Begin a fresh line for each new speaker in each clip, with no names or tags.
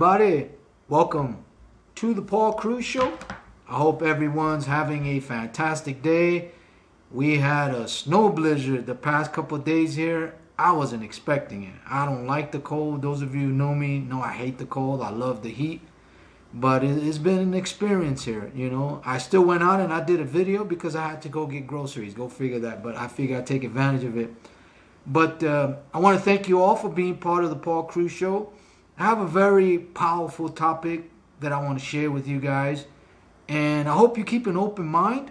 everybody, welcome to the Cruz Show. I hope everyone's having a fantastic day. We had a snow blizzard the past couple of days here. I wasn't expecting it. I don't like the cold. Those of you who know me know I hate the cold. I love the heat. But it's been an experience here, you know. I still went out and I did a video because I had to go get groceries. Go figure that. But I figured I'd take advantage of it. But I want to thank you all for being part of the Cruz Show. I have a very powerful topic that I want to share with you guys. And I hope you keep an open mind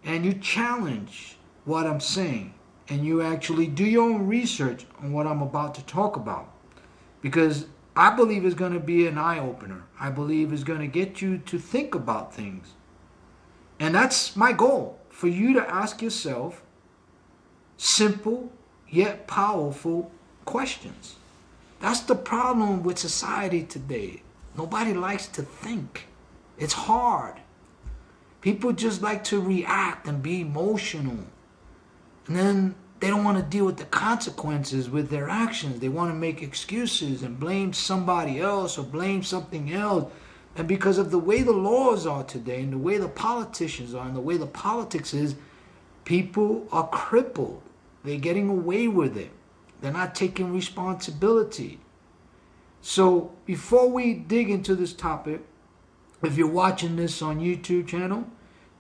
and you challenge what I'm saying. And you actually do your own research on what I'm about to talk about. Because I believe it's going to be an eye-opener. I believe it's going to get you to think about things. And that's my goal, for you to ask yourself simple yet powerful questions. That's the problem with society today. Nobody likes to think. It's hard. People just like to react and be emotional. And then they don't want to deal with the consequences with their actions. They want to make excuses and blame somebody else or blame something else. And because of the way the laws are today and the way the politicians are and the way the politics is, people are crippled. They're getting away with it. They're not taking responsibility. So before we dig into this topic, if you're watching this on YouTube channel,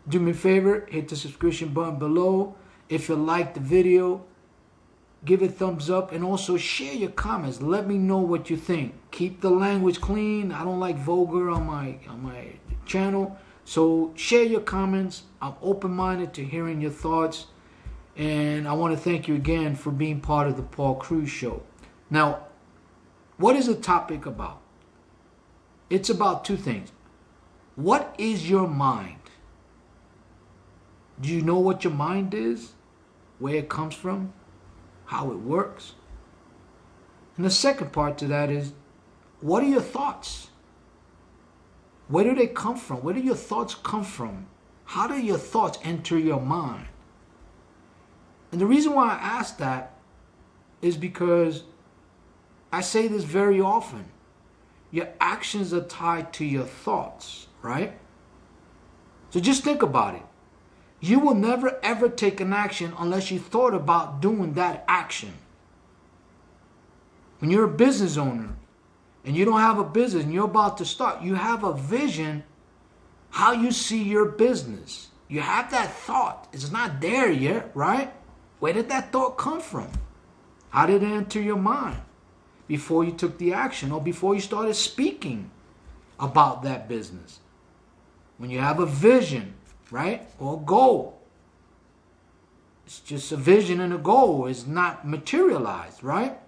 do me a favor, hit the subscription button below. If you like the video, give it a thumbs up and also share your comments. Let me know what you think. Keep the language clean. I don't like vulgar on my channel. So share your comments. I'm open-minded to hearing your thoughts. And I want to thank you again for being part of the Cruz Show. Now, what is the topic about? It's about two things. What is your mind? Do you know what your mind is? Where it comes from? How it works? And the second part to that is, what are your thoughts? Where do they come from? Where do your thoughts come from? How do your thoughts enter your mind? And the reason why I ask that is because I say this very often. Your actions are tied to your thoughts, right? So just think about it. You will never ever take an action unless you thought about doing that action. When you're a business owner and you don't have a business and you're about to start, you have a vision how you see your business. You have that thought. It's not there yet, right? Where did that thought come from? How did it enter your mind before you took the action or before you started speaking about that business? When you have a vision, right, or a goal, it's just a vision and a goal. It's not materialized, right?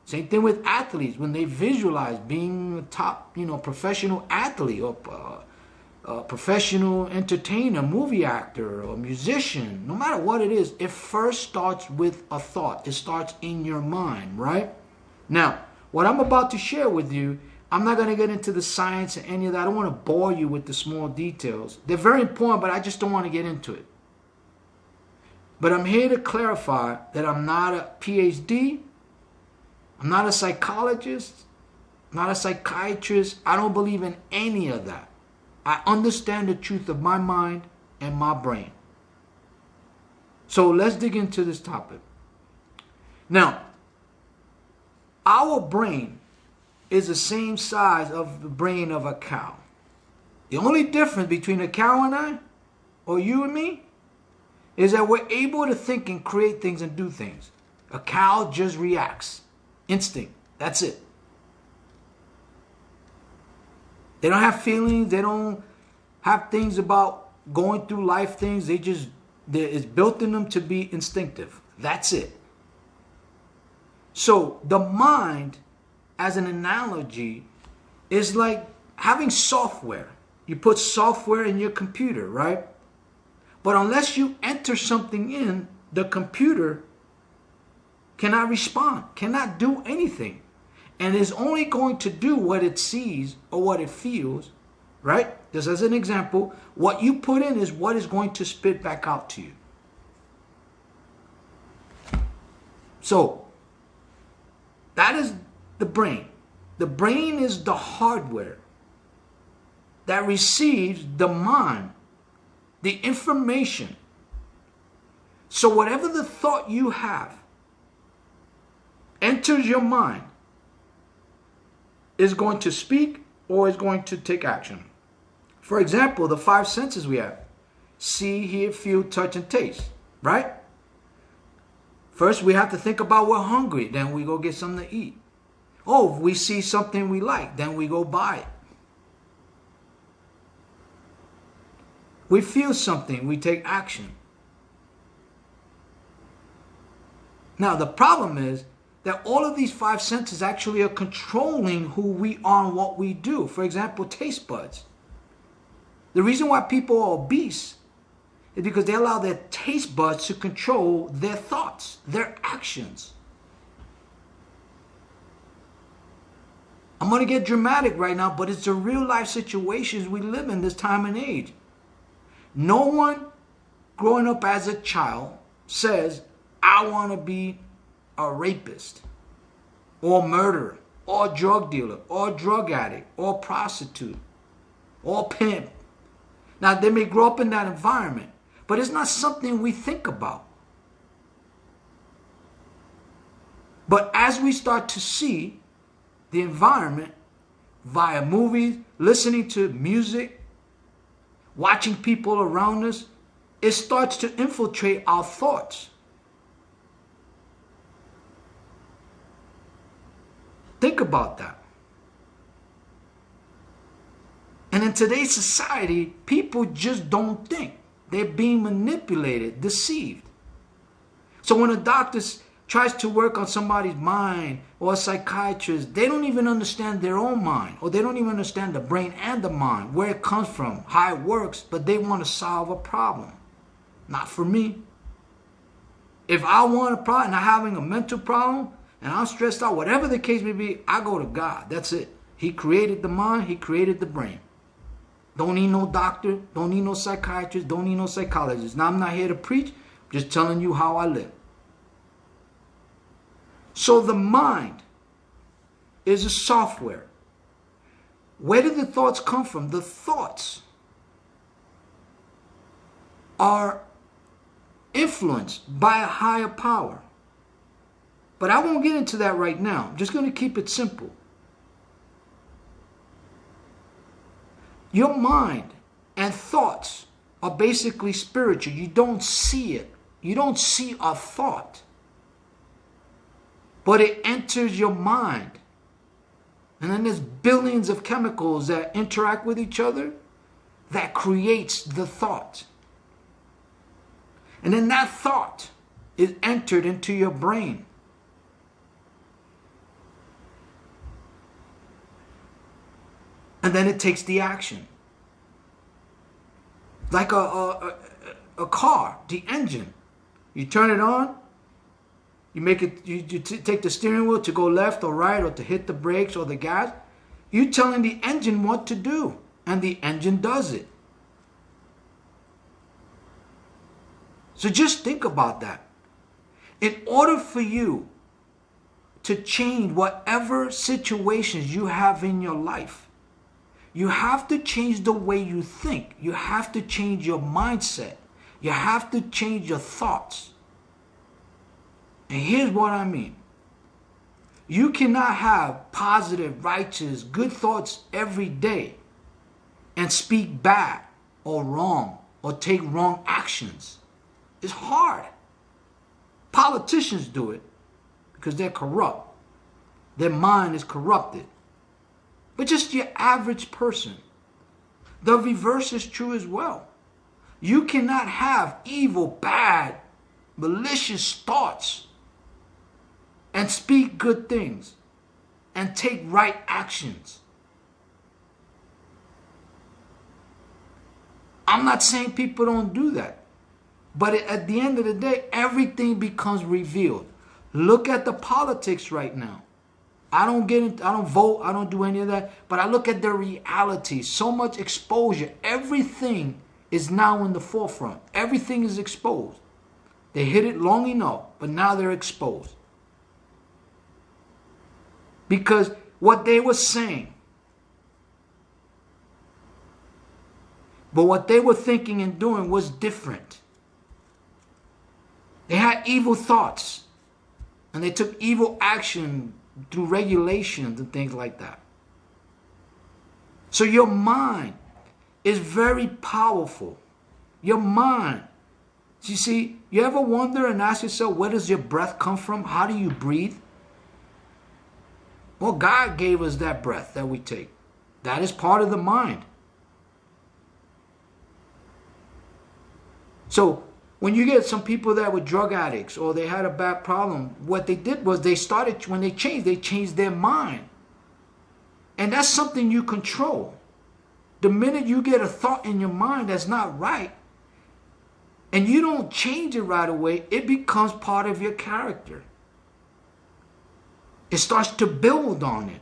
Same thing with athletes. When they visualize being a top, professional athlete or a professional entertainer, movie actor, or musician, no matter what it is, it first starts with a thought. It starts in your mind, right? Now, what I'm about to share with you, I'm not going to get into the science and any of that. I don't want to bore you with the small details. They're very important, but I just don't want to get into it. But I'm here to clarify that I'm not a PhD. I'm not a psychologist. I'm not a psychiatrist. I don't believe in any of that. I understand the truth of my mind and my brain. So let's dig into this topic. Now, our brain is the same size of the brain of a cow. The only difference between a cow and I, or you and me, is that we're able to think and create things and do things. A cow just reacts. Instinct. That's it. They don't have feelings. They don't have things about going through life things. It's built in them to be instinctive. That's it. So the mind, as an analogy, is like having software. You put software in your computer, right? But unless you enter something in, the computer cannot respond, cannot do anything. And is only going to do what it sees or what it feels, right? Just as an example, what you put in is what is going to spit back out to you. So, that is the brain. The brain is the hardware that receives the mind, the information. So whatever the thought you have enters your mind is going to speak or is going to take action. For example, the 5 senses we have: see, hear, feel, touch, and taste, right? First, we have to think about we're hungry. Then we go get something to eat. Oh, if we see something we like, then we go buy it. We feel something, we take action. Now, the problem is that all of these 5 senses actually are controlling who we are and what we do. For example, taste buds. The reason why people are obese is because they allow their taste buds to control their thoughts, their actions. I'm going to get dramatic right now, but it's the real life situations we live in this time and age. No one growing up as a child says, I want to be a rapist or murderer or drug dealer or drug addict or prostitute or pimp. Now, they may grow up in that environment, but it's not something we think about. But as we start to see the environment via movies, listening to music, watching people around us, it starts to infiltrate our thoughts. Think about that. And in today's society, people just don't think. They're being manipulated, deceived. So when a doctor tries to work on somebody's mind, or a psychiatrist, they don't even understand their own mind, or they don't even understand the brain and the mind, where it comes from, how it works, but they want to solve a problem. Not for me. If I want a problem and I'm having a mental problem and I'm stressed out, whatever the case may be, I go to God. That's it. He created the mind, He created the brain. Don't need no doctor, don't need no psychiatrist, don't need no psychologist. Now, I'm not here to preach, I'm just telling you how I live. So the mind is a software. Where do the thoughts come from? The thoughts are influenced by a higher power. But I won't get into that right now. I'm just going to keep it simple. Your mind and thoughts are basically spiritual. You don't see it. You don't see a thought. But it enters your mind. And then there's billions of chemicals that interact with each other that creates the thought. And then that thought is entered into your brain. And then it takes the action. Like a car, the engine. You turn it on. You make it. You take the steering wheel to go left or right, or to hit the brakes or the gas. You're telling the engine what to do, and the engine does it. So just think about that. In order for you to change whatever situations you have in your life, you have to change the way you think. You have to change your mindset. You have to change your thoughts. And here's what I mean. You cannot have positive, righteous, good thoughts every day and speak bad or wrong or take wrong actions. It's hard. Politicians do it because they're corrupt. Their mind is corrupted. But just your average person, the reverse is true as well. You cannot have evil, bad, malicious thoughts and speak good things and take right actions. I'm not saying people don't do that. But at the end of the day, everything becomes revealed. Look at the politics right now. I don't vote, I don't do any of that. But I look at the reality. So much exposure. Everything is now in the forefront. Everything is exposed. They hid it long enough, but now they're exposed. Because what they were saying. But what they were thinking and doing was different. They had evil thoughts. And they took evil action through regulations and things like that. So your mind is very powerful. Your mind. You see, you ever wonder and ask yourself, where does your breath come from? How do you breathe? Well, God gave us that breath that we take. That is part of the mind. So when you get some people that were drug addicts or they had a bad problem, what they did was they changed their mind. And that's something you control. The minute you get a thought in your mind that's not right, and you don't change it right away, it becomes part of your character. It starts to build on it.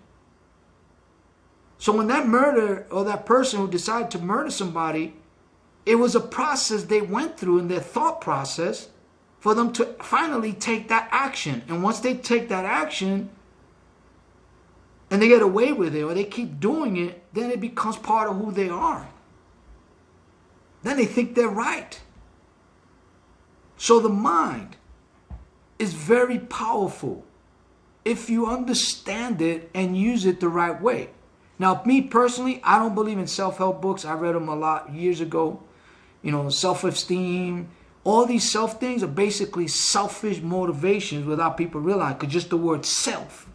So when that murderer or that person who decided to murder somebody, it was a process they went through in their thought process for them to finally take that action. And once they take that action and they get away with it or they keep doing it, then it becomes part of who they are. Then they think they're right. So the mind is very powerful if you understand it and use it the right way. Now, me personally, I don't believe in self-help books. I read them a lot years ago. You know, self-esteem. All these self things are basically selfish motivations without people realizing, because just the word self.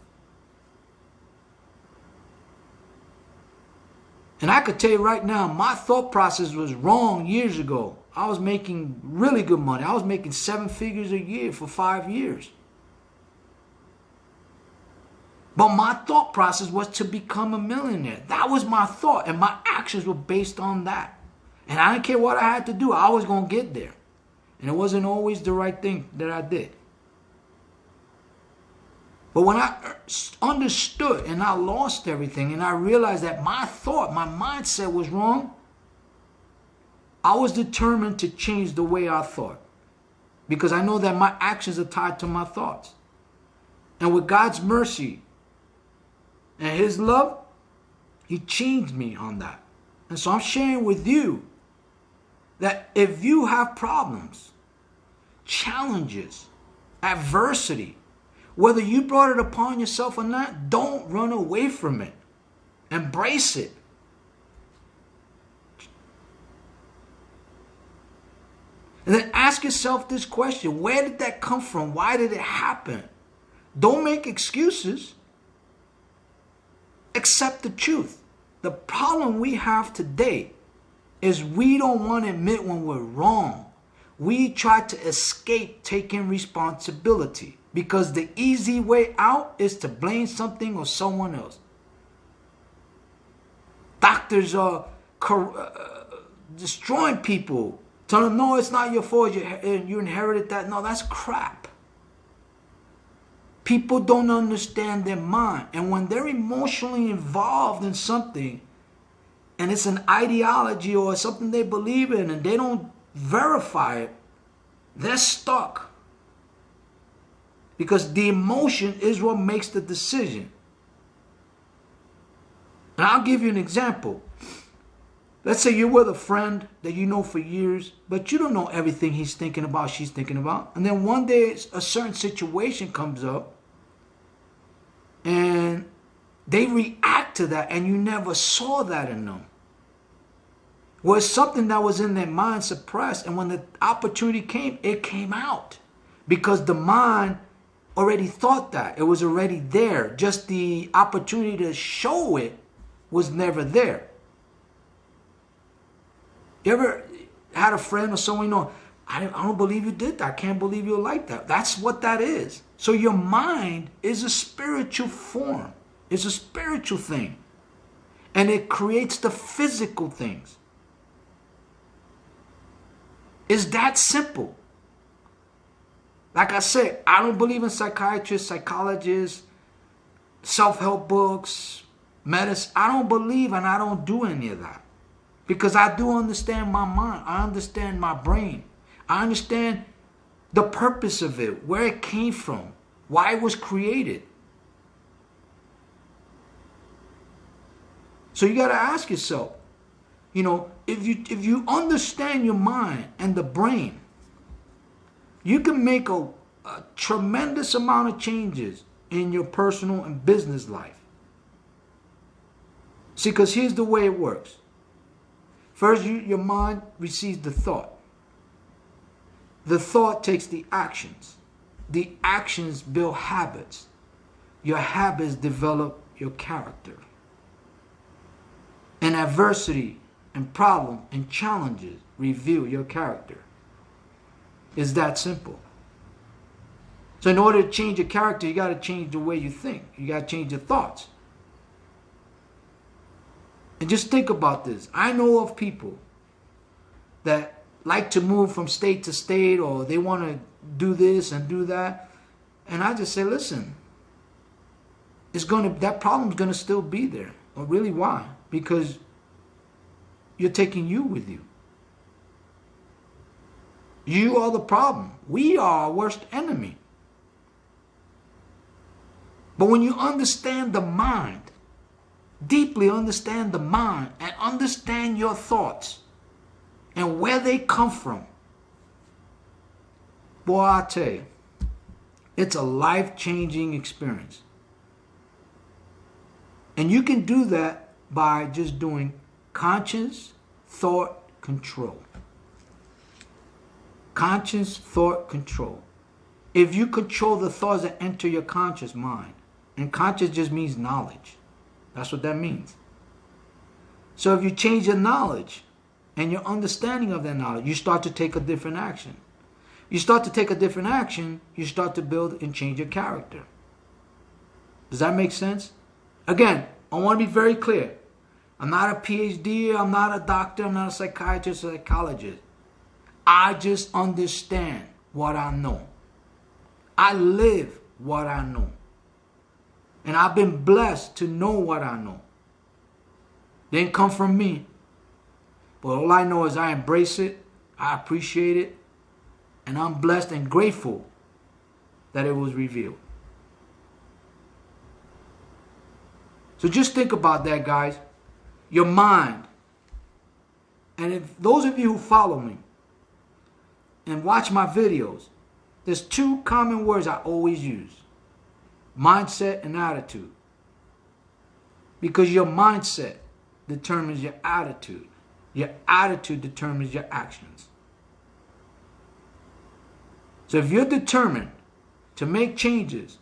And I could tell you right now, my thought process was wrong years ago. I was making really good money. I was making 7 figures a year for 5 years. But my thought process was to become a millionaire. That was my thought, and my actions were based on that. And I didn't care what I had to do. I was going to get there. And it wasn't always the right thing that I did. But when I understood and I lost everything and I realized that my thought, my mindset was wrong, I was determined to change the way I thought. Because I know that my actions are tied to my thoughts. And with God's mercy and His love, He changed me on that. And so I'm sharing with you that if you have problems, challenges, adversity, whether you brought it upon yourself or not, don't run away from it. Embrace it. And then ask yourself this question: where did that come from? Why did it happen? Don't make excuses. Accept the truth. The problem we have today is we don't want to admit when we're wrong. We try to escape taking responsibility because the easy way out is to blame something or someone else. Doctors are destroying people. Tell them, no, it's not your fault. You inherited that. No, that's crap. People don't understand their mind. And when they're emotionally involved in something, and it's an ideology or something they believe in, and they don't verify it, they're stuck. Because the emotion is what makes the decision. And I'll give you an example. Let's say you're with a friend that you know for years, but you don't know everything he's thinking about, she's thinking about. And then one day a certain situation comes up and they react to that, and you never saw that in them. Well, it's something that was in their mind suppressed, and when the opportunity came, it came out. Because the mind already thought that. It was already there. Just the opportunity to show it was never there. You ever had a friend or someone you know, I don't believe you did that. I can't believe you're like that. That's what that is. So your mind is a spiritual form. It's a spiritual thing. And it creates the physical things. It's that simple. Like I said, I don't believe in psychiatrists, psychologists, self-help books, medicine. I don't believe and I don't do any of that. Because I do understand my mind. I understand my brain. I understand the purpose of it, where it came from, why it was created. So you got to ask yourself, you know, if you understand your mind and the brain, you can make a tremendous amount of changes in your personal and business life. See, because here's the way it works. First, your mind receives the thought. The thought takes the actions. The actions build habits. Your habits develop your character. And adversity and problem and challenges reveal your character. It's that simple. So in order to change your character, you got to change the way you think. You got to change your thoughts. And just think about this. I know of people that like to move from state to state, or they want to do this and do that. And I just say, listen, that problem's going to still be there. Well, really, why? Because you're taking you with you. You are the problem. We are our worst enemy. But when you understand the mind, deeply understand the mind, and understand your thoughts and where they come from, boy, I tell you, it's a life-changing experience. And you can do that by just doing conscious thought control. Conscious thought control. If you control the thoughts that enter your conscious mind, and conscious just means knowledge. That's what that means. So if you change your knowledge and your understanding of that knowledge, you start to take a different action. You start to take a different action, you start to build and change your character. Does that make sense? Again, I want to be very clear. I'm not a PhD, I'm not a doctor, I'm not a psychiatrist or psychologist. I just understand what I know. I live what I know. And I've been blessed to know what I know. Didn't come from me. But all I know is I embrace it, I appreciate it, and I'm blessed and grateful that it was revealed. So just think about that, guys. Your mind. And if those of you who follow me and watch my videos, there's two common words I always use. Mindset and attitude. Because your mindset determines your attitude. Your attitude determines your actions. So if you're determined to make changes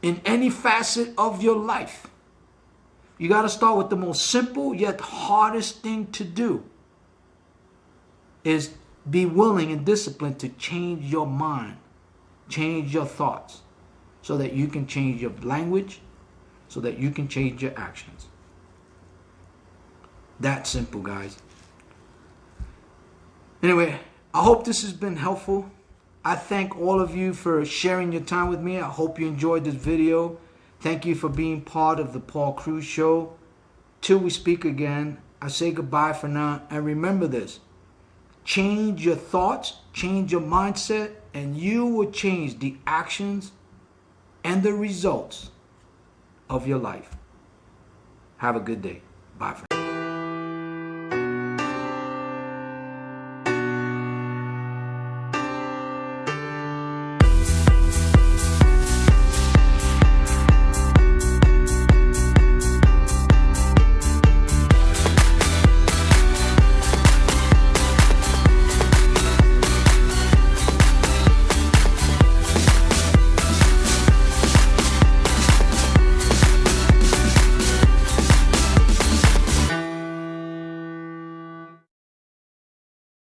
in any facet of your life, you got to start with the most simple yet hardest thing to do, is be willing and disciplined to change your mind. Change your thoughts so that you can change your language, so that you can change your actions. That simple, guys. Anyway, I hope this has been helpful. I thank all of you for sharing your time with me. I hope you enjoyed this video. Thank you for being part of the Paul Cruz Show. Till we speak again, I say goodbye for now. And remember this. Change your thoughts, change your mindset, and you will change the actions and the results of your life. Have a good day. Bye for now.